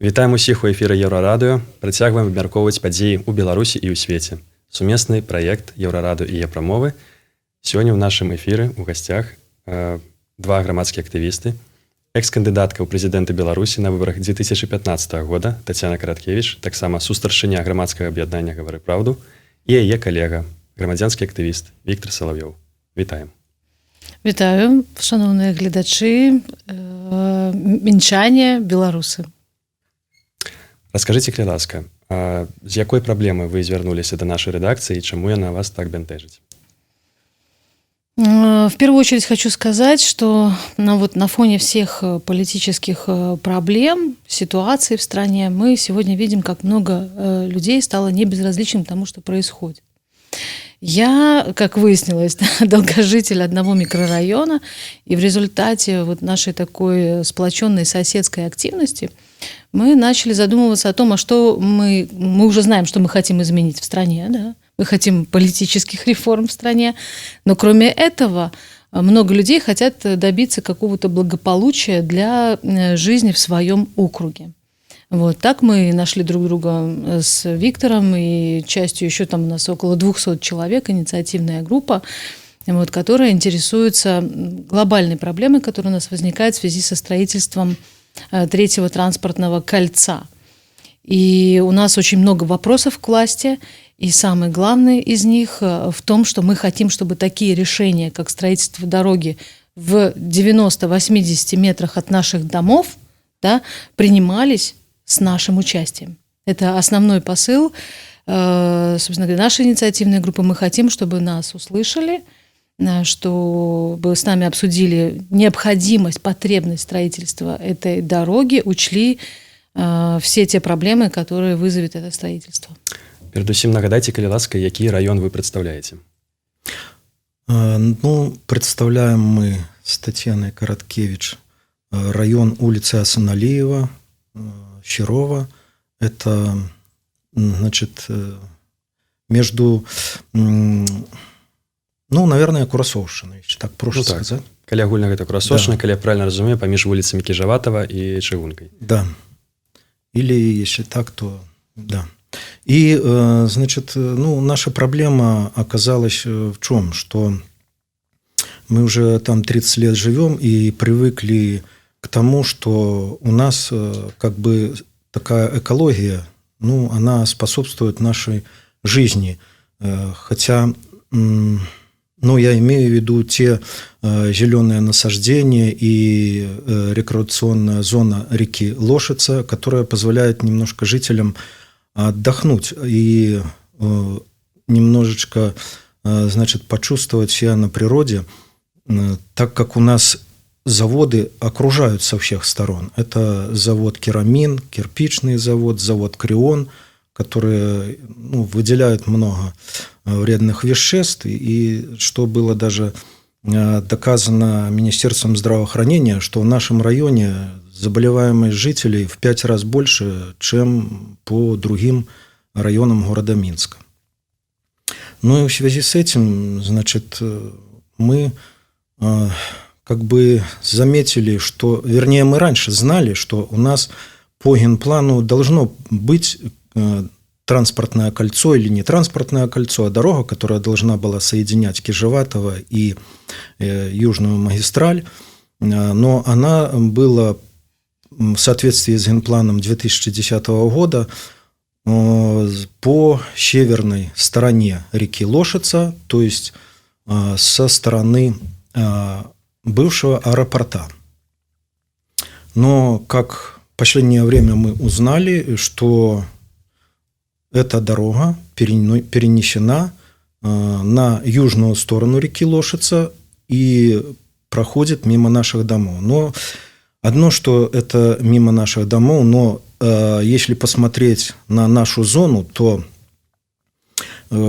Вітаем усіх у эфіры Еўрарадыё. Працягваем абмяркоўваць падзеі ў Беларусі і ў свеце. Сумесны праект Еўрарадыё і Е-прамовы. Сёння ў нашым эфіры ў гасцях два грамадскія актывісты. Экс-кандыдатка ў прэзідэнты Беларусі на выбарах 2015 года Тацяна Караткевіч, таксама сустаршыня грамадскага аб'яднання «Гавары праўду», і яе калега, грамадзянскі актывіст Віктор Салавёў. Вітаем. Вітаю, шановныя гледачы, мінчане, беларусы. Расскажите, калі ласка, з якой праблемы вы звярнуліся да нашай рэдакцыі і чаму яна вас так бянтэжыць? В первую очередь хочу сказать, что на фоне всех политических проблем, ситуаций в стране, мы сегодня видим, как много людей стало небезразличным тому, что происходит. Я, как выяснилось, долгожитель одного микрорайона, и в результате нашей такой сплоченной соседской активности мы начали задумываться о том, а что мы уже знаем, что мы хотим изменить в стране, да? Мы хотим политических реформ в стране, но кроме этого много людей хотят добиться какого-то благополучия для жизни в своем округе. Вот так мы нашли друг друга с Виктором, и частью еще там у нас около 200 человек, инициативная группа, которая интересуется глобальной проблемой, которая у нас возникает в связи со строительством третьего транспортного кольца. И у нас очень много вопросов к власти, и самый главный из них в том, что мы хотим, чтобы такие решения, как строительство дороги в 90-80 метрах от наших домов, да, принимались с нашим участием. Это основной посыл, собственно говоря, нашей инициативной группы. Мы хотим, чтобы нас услышали, чтобы с нами обсудили необходимость, потребность строительства этой дороги, учли все те проблемы, которые вызовет это строительство. Перадусім нагадайце, калі ласка, які раён вы прадстаўляеце? Представляем мы с Татьяной Короткевич район улицы Асаналиева, Щирова. Это, значит, между, наверное, Курасоўшчына, если так проще сказать. Каля агульнага гэта Курасоўшчына, калі я правильно разумею, паміж вуліцамі Кіжаватава і Чыгункай. Да. Или если так, то да. И, значит, наша проблема оказалась в чем? Что мы уже там 30 лет живем и привыкли к тому, что у нас как бы такая экология, она способствует нашей жизни. Хотя, я имею в виду те зеленые насаждения и рекреационная зона реки Лошица, которая позволяет немножко жителям отдохнуть и немножечко, значит, почувствовать себя на природе, так как у нас заводы окружают со всех сторон. Это завод «Керамин», кирпичный завод, завод «Крион», которые выделяют много вредных веществ. И что было даже доказано Министерством здравоохранения, что в нашем районе заболеваемость жителей в 5 раз больше, чем по другим районам города Минска. И в связи с этим, значит, мы как бы заметили, что, вернее, мы раньше знали, что у нас по генплану должно быть транспортное кольцо или не транспортное кольцо, а дорога, которая должна была соединять Кижеватово и Южную магистраль, но она была в соответствии с генпланом 2010 года по северной стороне реки Лошица, то есть со стороны бывшего аэропорта. Но как в последнее время мы узнали, что эта дорога перенесена на южную сторону реки Лошица и проходит мимо наших домов. Но одно, что это мимо наших домов, но если посмотреть на нашу зону, то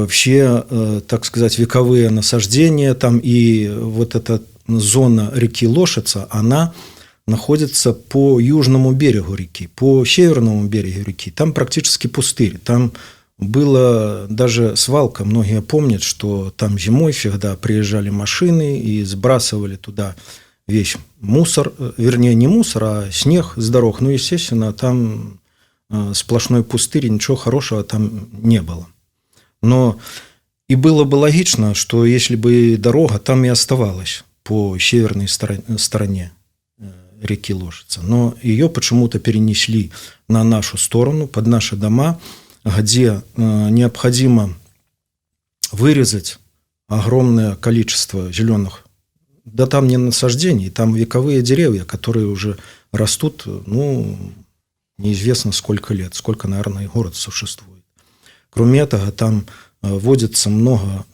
все, так сказать, вековые насаждения там и вот эта зона реки Лошица, она находится по южному берегу реки, по северному берегу реки. Там практически пустырь. Там была даже свалка. Многие помнят, что там зимой всегда приезжали машины и сбрасывали туда весь мусор, вернее, не мусор, а снег с дорог. Естественно, там сплошной пустырь, ничего хорошего там не было. Но и было бы логично, что если бы дорога там и оставалась по северной стороне реки Лошица, но ее почему-то перенесли на нашу сторону, под наши дома, где необходимо вырезать огромное количество зеленых, да там не насаждений, там вековые деревья, которые уже растут, неизвестно сколько лет, сколько, наверное, и город существует. Кроме этого, там водится много,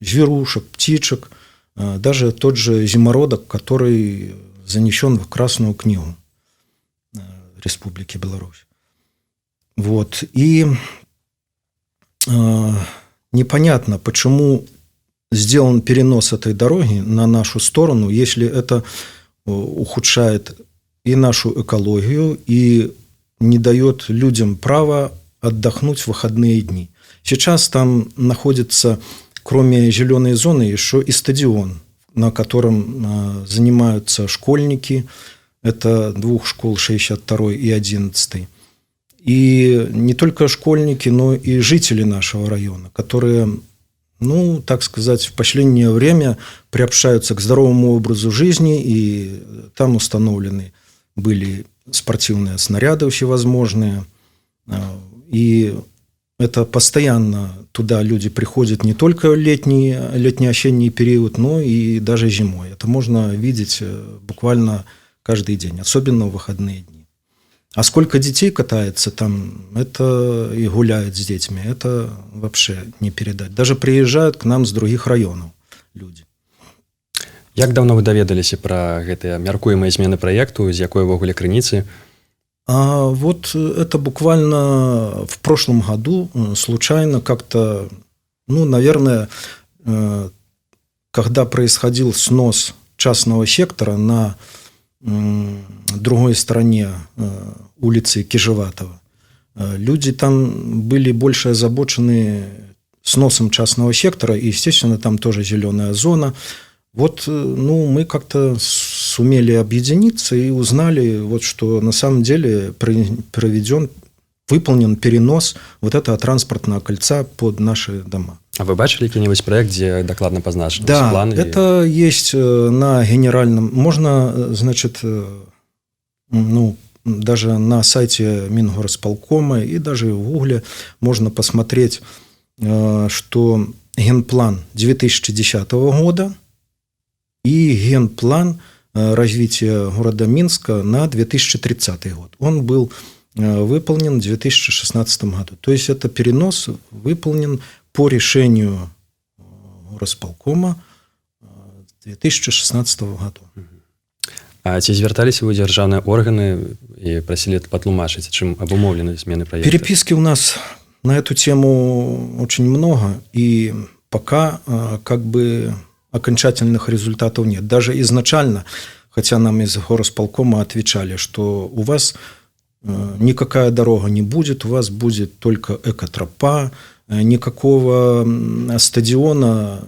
зверушек, птичек, даже тот же зимородок, который занесен в Красную книгу Республики Беларусь. Вот. И непонятно, почему сделан перенос этой дороги на нашу сторону, если это ухудшает и нашу экологию, и не дает людям права отдохнуть в выходные дни. Сейчас там находится, кроме зеленой зоны, еще и стадион, на котором занимаются школьники. Это 2 школ, 62 и 11. И не только школьники, но и жители нашего района, которые, так сказать, в последнее время приобщаются к здоровому образу жизни, и там установлены были спортивные снаряды всевозможные. И это постоянно туда люди приходят не только летний-осенний период, но и даже зимой. Это можно видеть буквально каждый день, особенно в выходные дни. А сколько детей катается там, это и гуляют с детьми, это вообще не передать. Даже приезжают к нам с других районов люди. Як давно вы даведаліся пра гэтыя мяркуемыя змены праекту, з якой увогуле крыніцы? Вот это буквально в прошлом году случайно как-то, наверное, когда происходил снос частного сектора на другой стороне улицы Кижеватова, люди там были больше озабочены сносом частного сектора, и, естественно, там тоже зеленая зона. Вот, мы как-то сумели объединиться и узнали, что на самом деле выполнен перенос вот этого транспортного кольца под наши дома. А вы бачили какой-нибудь проект, где докладно позначен план? Да, это есть на генеральном... Можно, даже на сайте Мингорисполкома и даже в Гугле можно посмотреть, что генплан 2010 года и генплан развития города Минска на 2030 год. Он был выполнен в 2016 году. То есть, это перенос выполнен по решению горосполкома 2016 года. А ці звярталіся вы ў дзяржаўныя органы и просили патлумачыць, чым абумоўлены змены проекта? Переписки у нас на эту тему очень много, и пока окончательных результатов нет. Даже изначально, хотя нам из горосполкома отвечали, что у вас никакая дорога не будет, у вас будет только экотропа, никакого стадиона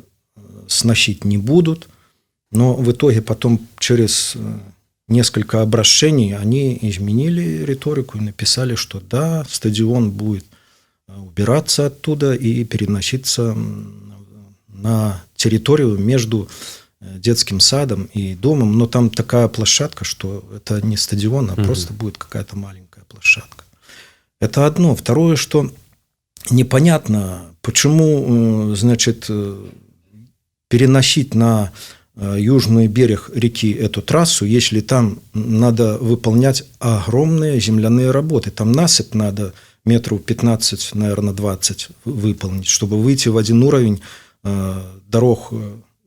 сносить не будут. Но в итоге потом через несколько обращений они изменили риторику и написали, что да, стадион будет убираться оттуда и переноситься на территорию между детским садом и домом, но там такая площадка, что это не стадион, а просто будет какая-то маленькая площадка. Это одно. Второе, что непонятно, почему, переносить на южный берег реки эту трассу, если там надо выполнять огромные земляные работы. Там насыпь надо метров 15, наверное, 20 выполнить, чтобы выйти в один уровень дорог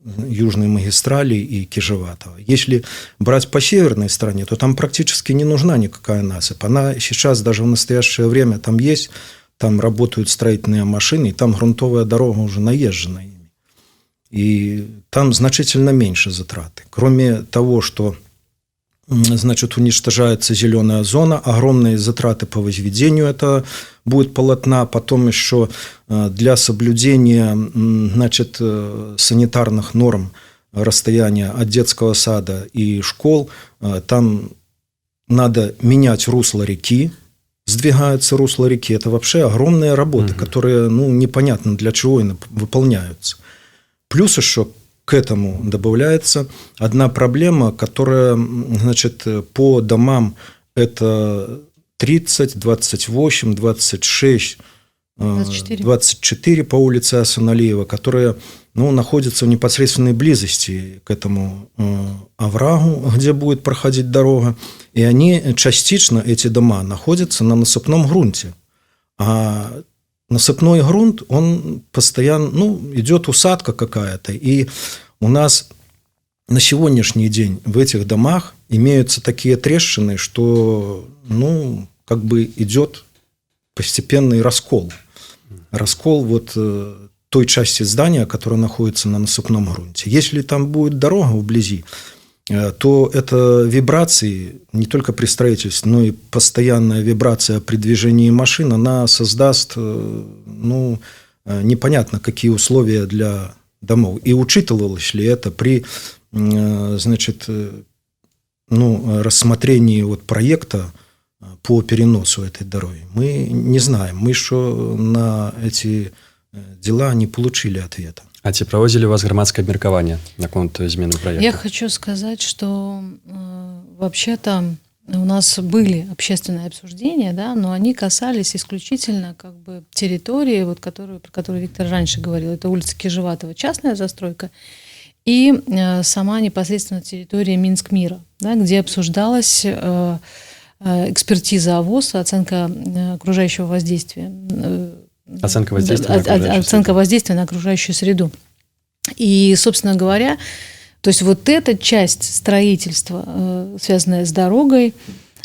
Южной магистрали и Кижеватова. Если брать по северной стороне, то там практически не нужна никакая насыпь. Она сейчас даже в настоящее время там есть, там работают строительные машины, и там грунтовая дорога уже наезжена ими. И там значительно меньше затраты. Кроме того, что уничтожается зеленая зона, огромные затраты по возведению это будет полотна, потом еще для соблюдения санитарных норм расстояния от детского сада и школ, там надо менять русло реки, сдвигается русло реки. Это вообще огромные работы, которые, непонятно для чего они выполняются. Плюс еще к этому добавляется одна проблема, которая, значит, по домам это 30, 28, 26, 24 по улице Асаналиева, которые находятся в непосредственной близости к этому оврагу, где будет проходить дорога. И они частично, эти дома, находятся на насыпном грунте. А насыпной грунт, он постоянно, идет усадка какая-то. И у нас на сегодняшний день в этих домах имеются такие трещины, что, идет постепенный раскол. Раскол той части здания, которая находится на насыпном грунте. Если там будет дорога вблизи, то это вибрации не только при строительстве, но и постоянная вибрация при движении машин, она создаст, непонятно какие условия для домов. И учитывалось ли это при, рассмотрении проекта по переносу этой дороги? Мы не знаем. Мы еще на эти дела не получили ответа. А ці праводзілі у вас грамадскае абмеркаванне наконт змены проекта? Я хочу сказать, что вообще-то у нас были общественные обсуждения, да, но они касались исключительно территории, про которую Виктор раньше говорил. Это улица Кижеватова, частная застройка, и сама непосредственно территория Минск-Мира, да, где обсуждалась экспертиза ОВОС, оценка окружающего воздействия. Оценка воздействия на окружающую среду. И, собственно говоря, то есть эта часть строительства, связанная с дорогой,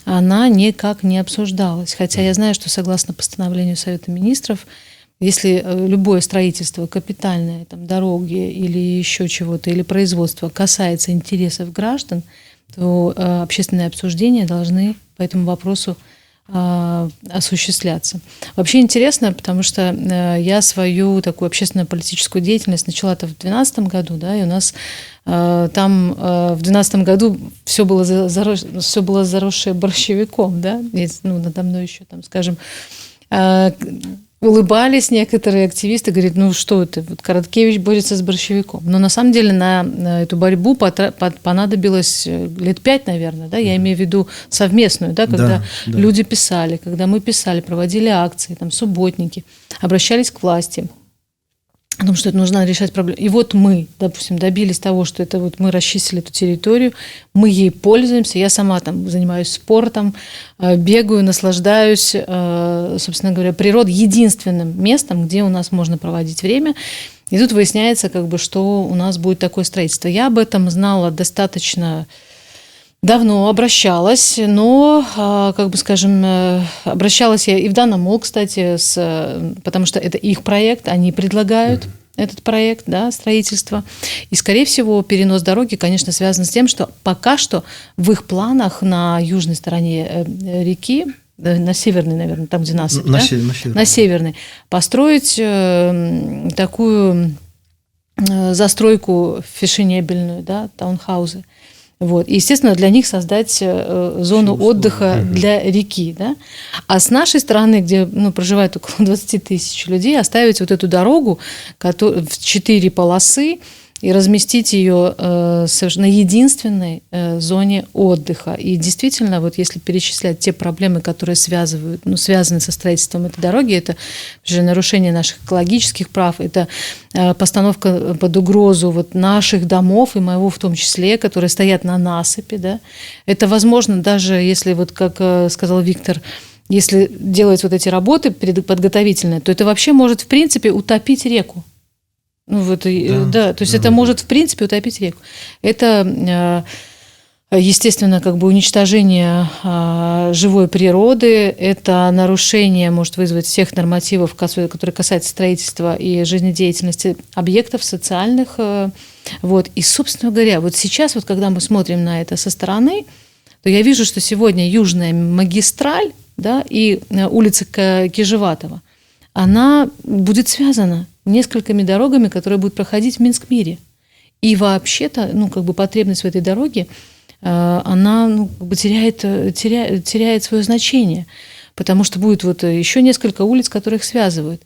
она никак не обсуждалась. Хотя я знаю, что согласно постановлению Совета Министров, если любое строительство капитальное, дороги или еще чего-то, или производство касается интересов граждан, то общественные обсуждения должны по этому вопросу осуществляться. Вообще интересно, потому что я свою такую общественно-политическую деятельность начала-то в 2012 году, да, и у нас там в 2012 году все было заросшее борщевиком, да, и, надо мной еще, скажем, улыбались некоторые активисты, говорят, что это, Короткевич борется с борщевиком. Но на самом деле на эту борьбу понадобилось лет 5, наверное, да, я имею в виду совместную, да, когда люди писали, когда мы писали, проводили акции, субботники, обращались к власти о том, что это нужно решать проблему. И мы, допустим, добились того, что это мы расчистили эту территорию, мы ей пользуемся. Я сама занимаюсь спортом, бегаю, наслаждаюсь, собственно говоря, природой, единственным местом, где у нас можно проводить время. И тут выясняется, что у нас будет такое строительство. Я об этом знала достаточно давно, обращалась, но, обращалась я и в данном МОЛ, кстати, потому что это их проект, они предлагают этот проект, да, строительства. И, скорее всего, перенос дороги, конечно, связан с тем, что пока что в их планах на южной стороне реки, на северной, наверное, там, где насыпь, на северной, построить такую застройку фешенебельную, да, таунхаузы. И, естественно, для них создать зону отдыха для реки. Да? А с нашей стороны, где проживает около 20 тысяч людей, оставить эту дорогу в 4 полосы и разместить ее совершенно единственной зоне отдыха. И действительно, если перечислять те проблемы, которые связаны со строительством этой дороги, это нарушение наших экологических прав, это постановка под угрозу наших домов, и моего в том числе, которые стоят на насыпи. Да? Это возможно даже если, как сказал Виктор, если делать эти работы подготовительные, то это вообще может, в принципе, утопить реку. То есть это может, в принципе, утопить реку. Это, естественно, уничтожение живой природы, это нарушение может вызвать всех нормативов, которые касаются строительства и жизнедеятельности объектов социальных. И, собственно говоря, сейчас, когда мы смотрим на это со стороны, то я вижу, что сегодня Южная магистраль, да, и улица Кижеватова, она будет связана несколькими дорогами, которые будут проходить в Минск-Мире. И вообще-то, потребность в этой дороге она как бы теряет свое значение, потому что будет вот еще несколько улиц, которые их связывают.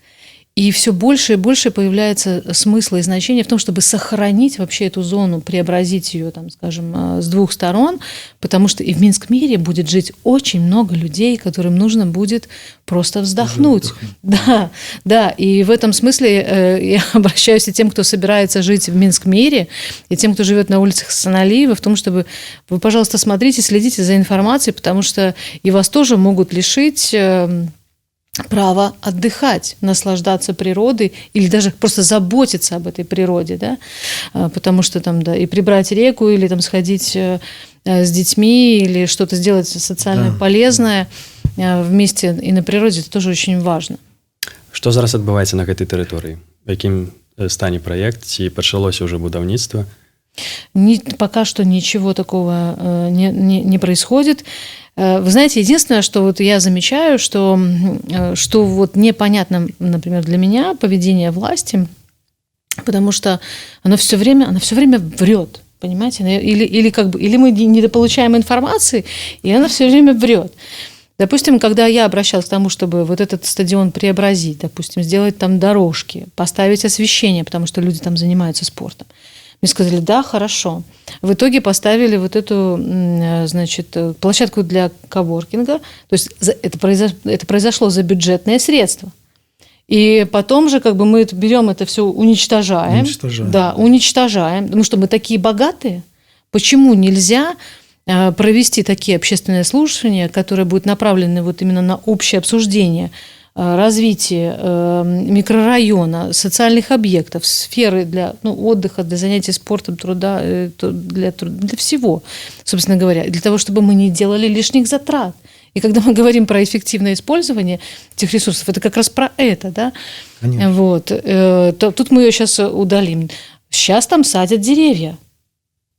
И все больше и больше появляется смысла и значения в том, чтобы сохранить вообще эту зону, преобразить ее, там, скажем, с двух сторон, потому что и в Минск-Мире будет жить очень много людей, которым нужно будет просто вздохнуть. Да, да. И в этом смысле я обращаюсь и тем, кто собирается жить в Минск-Мире, и тем, кто живет на улицах Хасаналиева, в том, чтобы вы, пожалуйста, смотрите, следите за информацией, потому что и вас тоже могут лишить право отдыхать, наслаждаться природой или даже просто заботиться об этой природе, да, потому что там, да, и прибрать реку или там сходить с детьми или что-то сделать социально полезное вместе и на природе, это тоже очень важно. Што зараз адбываецца на гэтай тэрыторыі? У якім стане праект, ці пачалося ўжо будаўніцтва? Пока что ничего такого не происходит. Вы знаете, единственное, что вот я замечаю, что вот непонятно, например, для меня поведение власти, потому что она все время врет, понимаете? Или мы недополучаем информации, и она все время врет. Допустим, когда я обращалась к тому, чтобы вот этот стадион преобразить, допустим, сделать там дорожки, поставить освещение, потому что люди там занимаются спортом, мне сказали, да, хорошо. В итоге поставили вот эту, значит, площадку для коворкинга. То есть это произошло за бюджетные средства. И потом же как бы мы берем это все, уничтожаем. Да, уничтожаем. Потому что мы такие богатые. Почему нельзя провести такие общественные слушания, которые будут направлены вот именно на общее обсуждение развитие микрорайона, социальных объектов, сферы для отдыха, для занятий спортом, труда, для всего, собственно говоря, для того, чтобы мы не делали лишних затрат. И когда мы говорим про эффективное использование этих ресурсов, это как раз про это, да? Конечно. Вот. Тут мы ее сейчас удалим. Сейчас там садят деревья.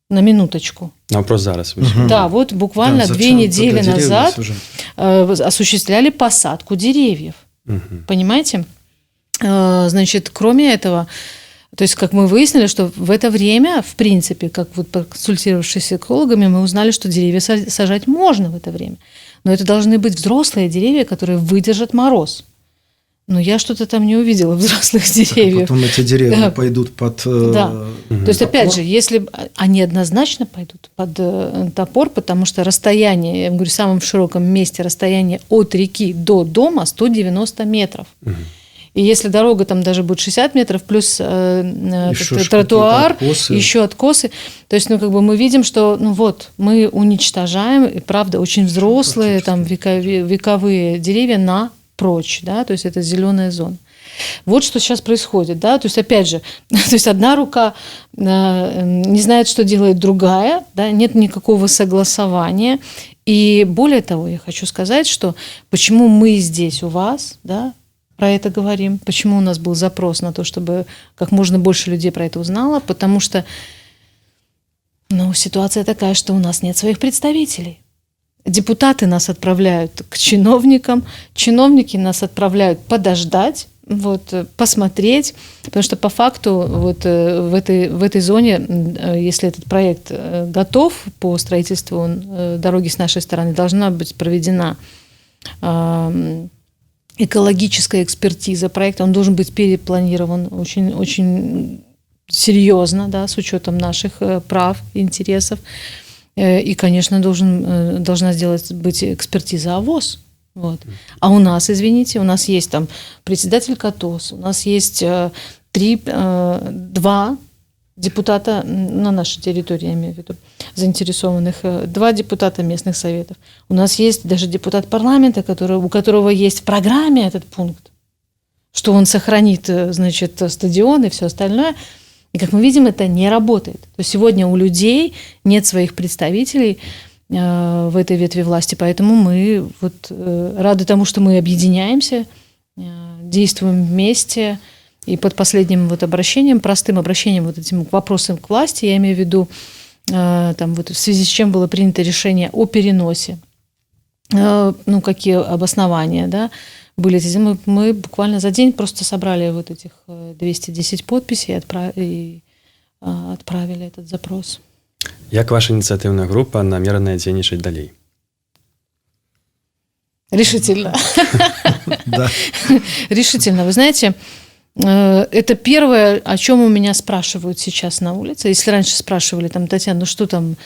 На минуточку. Вопрос зараз. Да, вот буквально 2 недели назад осуществляли посадку деревьев. Понимаете? Значит, кроме этого, то есть, как мы выяснили, что в это время, в принципе, как вот консультировавшись с экологами, мы узнали, что деревья сажать можно в это время. Но это должны быть взрослые деревья, которые выдержат мороз. Но я что-то там не увидела взрослых деревьев. Потом эти деревья пойдут под То есть, опять же, если они однозначно пойдут под топор, потому что расстояние, я говорю, в самом широком месте расстояние от реки до дома 190 метров. И если дорога там даже будет 60 метров, плюс тротуар, еще откосы, то есть, как бы мы видим, что, мы уничтожаем, и правда, очень взрослые, там, вековые деревья напрочь, да, то есть это зеленая зона. Вот что сейчас происходит, да, то есть опять же, то есть одна рука не знает, что делает другая, да, нет никакого согласования. И более того, я хочу сказать, что почему мы здесь у вас, да, про это говорим, почему у нас был запрос на то, чтобы как можно больше людей про это узнало, потому что, ситуация такая, что у нас нет своих представителей. Депутаты нас отправляют к чиновникам, чиновники нас отправляют подождать, посмотреть, потому что по факту в этой зоне, если этот проект готов по строительству дороги с нашей стороны, должна быть проведена экологическая экспертиза проекта, он должен быть перепланирован очень, очень серьезно, да, с учетом наших прав, интересов. И, конечно, должна быть экспертиза АВОС. Вот. А у нас, извините, у нас есть там председатель КАТОС, у нас есть 2 депутата на нашей территории, я имею в виду, заинтересованных, 2 депутата местных советов. У нас есть даже депутат парламента, у которого есть в программе этот пункт, что он сохранит, значит, стадион и все остальное. И, как мы видим, это не работает. То есть сегодня у людей нет своих представителей в этой ветви власти, поэтому мы рады тому, что мы объединяемся, действуем вместе. И под последним обращением, простым обращением этим вопросом к власти, я имею в виду, в связи с чем было принято решение о переносе, какие обоснования, да, были эти. Мы буквально за день просто собрали этих 210 подписей и отправили этот запрос. Як ваша ініцыятыўная група намераная дзейнічаць далей? Решительно. Да. Решительно. Вы знаете, это первое, о чем у меня спрашивают сейчас на улице. Если раньше спрашивали, там, Татьяна, ну что там,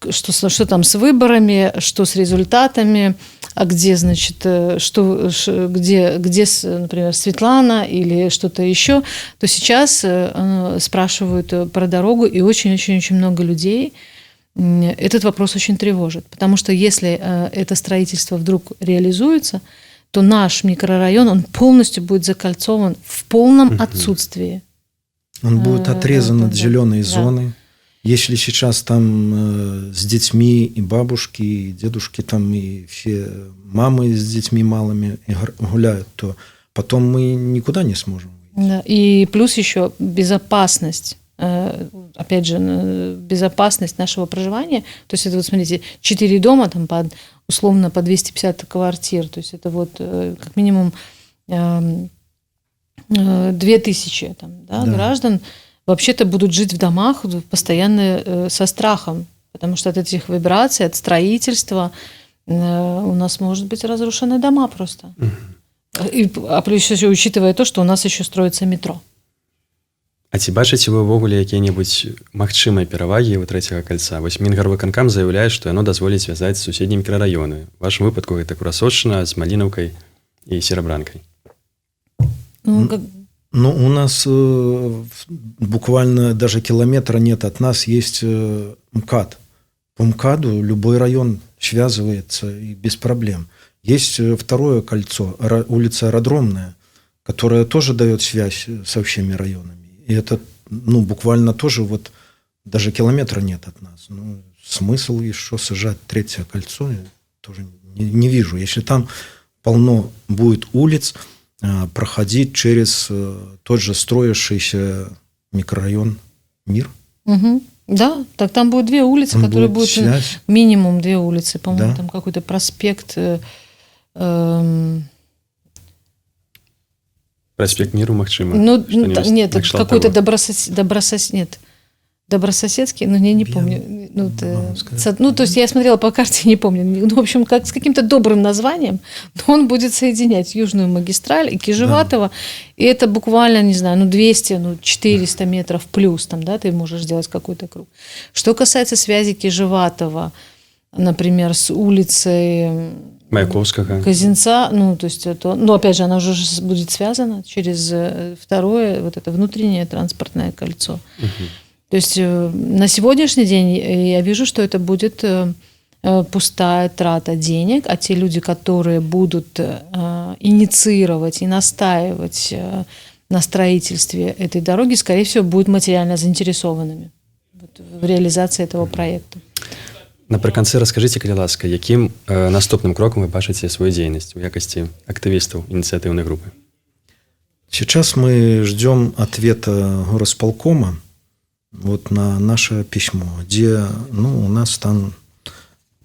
что там с выборами, что с результатами, а где, значит, где, например, Светлана или что-то еще, то сейчас спрашивают про дорогу, и очень-очень-очень много людей этот вопрос очень тревожит. Потому что если это строительство вдруг реализуется, то наш микрорайон, он полностью будет закольцован в полном отсутствии. Он будет отрезан от зеленой зоны. Если сейчас там с детьми и бабушки, и дедушки, там и все мамы с детьми малыми гуляют, то потом мы никуда не сможем выйти. Да. И плюс еще безопасность. Опять же, безопасность нашего проживания. То есть это вот, смотрите, 4 дома, там условно по 250 квартир. То есть это вот как минимум 2000 там, да, граждан вообще-то будут жить в домах постоянно со страхом. Потому что от этих вибраций, от строительства у нас, может быть, разрушены дома просто. А плюс еще учитывая то, что у нас еще строится метро. А ці бачыце вы ўвогуле якія-небудзь магчымыя перавагі у трэцяга кальца? Вось Мінгарвыканкам заяўляе, што яно дазволіць звязаць суседнія мікрараёны. У вашым выпадку гэта Курасочна з Малінаўкай і Серабранкай. Ну, у нас буквально даже километра нет от нас, есть МКАД. По МКАДу любой район связывается и без проблем. Есть второе кольцо, улица Аэродромная, которая тоже дает связь со всеми районами. И это, ну, буквально тоже вот даже километра нет от нас. Ну, смысл еще сажать третье кольцо я тоже не вижу. Если там полно будет улиц, проходить через тот же строящийся микрорайон «Мир». Угу. Да, так там будет 2 улицы, там которые будут связь. минимум 2 улицы, по-моему, Да. там какой-то проспект. Проспект Міру, магчыма. Ну, нет, накшталт какой-то таго. Добрососедский, но я не помню. Ну, то есть я смотрела по карте, не помню. Ну, в общем, как с каким-то добрым названием, но он будет соединять Южную магистраль и Кижеватово. Да. И это буквально, не знаю, 200, 400 метров плюс, там, да, ты можешь сделать какой-то круг. Что касается связи Кижеватова, например, с улицей Маяковского, Казинца, ну, то есть это, ну, опять же, она уже будет связана через второе, вот это внутреннее транспортное кольцо. То есть на сегодняшний день я вижу, что это будет пустая трата денег, а те люди, которые будут инициировать и настаивать на строительстве этой дороги, скорее всего, будут материально заинтересованными в реализации этого проекта. Напрыканцы раскажыце, калі ласка, якім наступным крокам вы бачыце свою дзейнасць у якасці актывістаў ініцыятыўнай групы? Сейчас мы ждем ответа горосполкома вот на наше письмо, где, ну, у нас там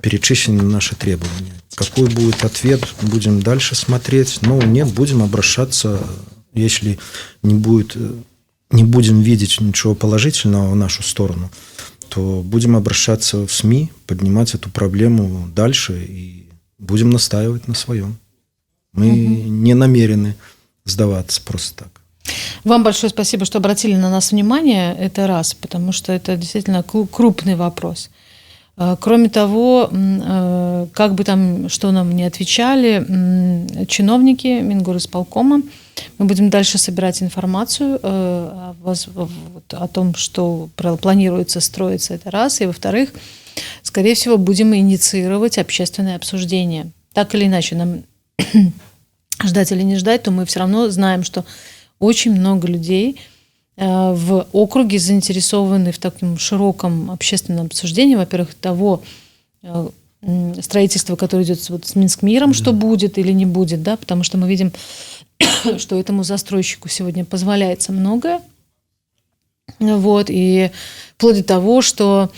перечислены наши требования. Какой будет ответ, будем дальше смотреть. Но нет, будем обращаться, если не будем видеть ничего положительного в нашу сторону, то будем обращаться в СМИ, поднимать эту проблему дальше и будем настаивать на своем. Мы не намерены сдаваться просто так. Вам большое спасибо, что обратили на нас внимание. Это раз, потому что это действительно крупный вопрос. Кроме того, как бы там, что нам не отвечали, чиновники Мингорисполкома, мы будем дальше собирать информацию о том, что планируется строиться, это раз. И во-вторых, скорее всего, будем инициировать общественное обсуждение. Так или иначе, нам ждать или не ждать, то мы все равно знаем, что очень много людей в округе заинтересованы в таком широком общественном обсуждении, во-первых, того строительства, которое идет вот с Минскмиром, что будет или не будет, да, потому что мы видим, что этому застройщику сегодня позволяется многое, вот, и вплоть до того, что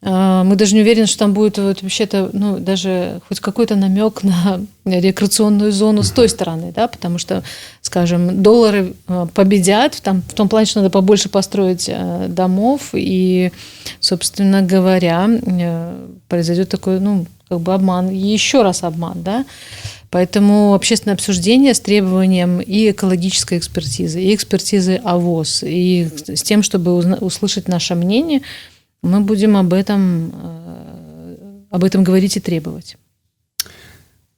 Мы даже не уверены, что там будет вот вообще-то, ну, даже хоть какой-то намек на рекреационную зону с той стороны, да, потому что, скажем, доллары победят, там, в том плане, что надо побольше построить домов, и, собственно говоря, произойдет такой, ну, как бы обман, еще раз обман, да. Поэтому общественное обсуждение с требованием и экологической экспертизы, и экспертизы АВОС, и с тем, чтобы услышать наше мнение, мы будем об этом говорить и требовать.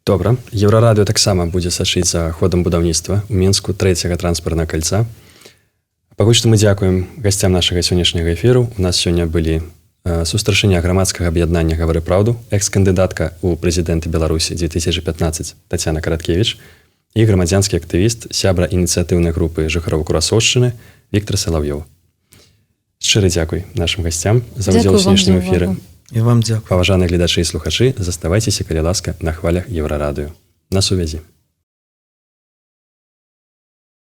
Добра. Еўрарадыё таксама будзе сачыць за ходам будаўніцтва ў Мінску 3-го транспартнага кальца. Пакуль што мы дзякуем гасцям нашага сённяшняга эфіру. У нас сёння былі сустрашэння грамадскага аб'яднання «Гавары праўду», экс-кандыдатка ў прэзідэнты Беларусі 2015 Тацяна Караткевіч і грамадзянскі актывіст, сябра ініцыятыўнай групы жыхароў Курасоўшчыны Віктор Салаўёў. Шчыры дзякуй нашим гасцям за ўдзел у сённяшнім эфіры. І вам дзякуй. Паважаныя гледачы і слухачы, заставайцеся, калі ласка, на хвалях Еўрарадыё. На сувязі.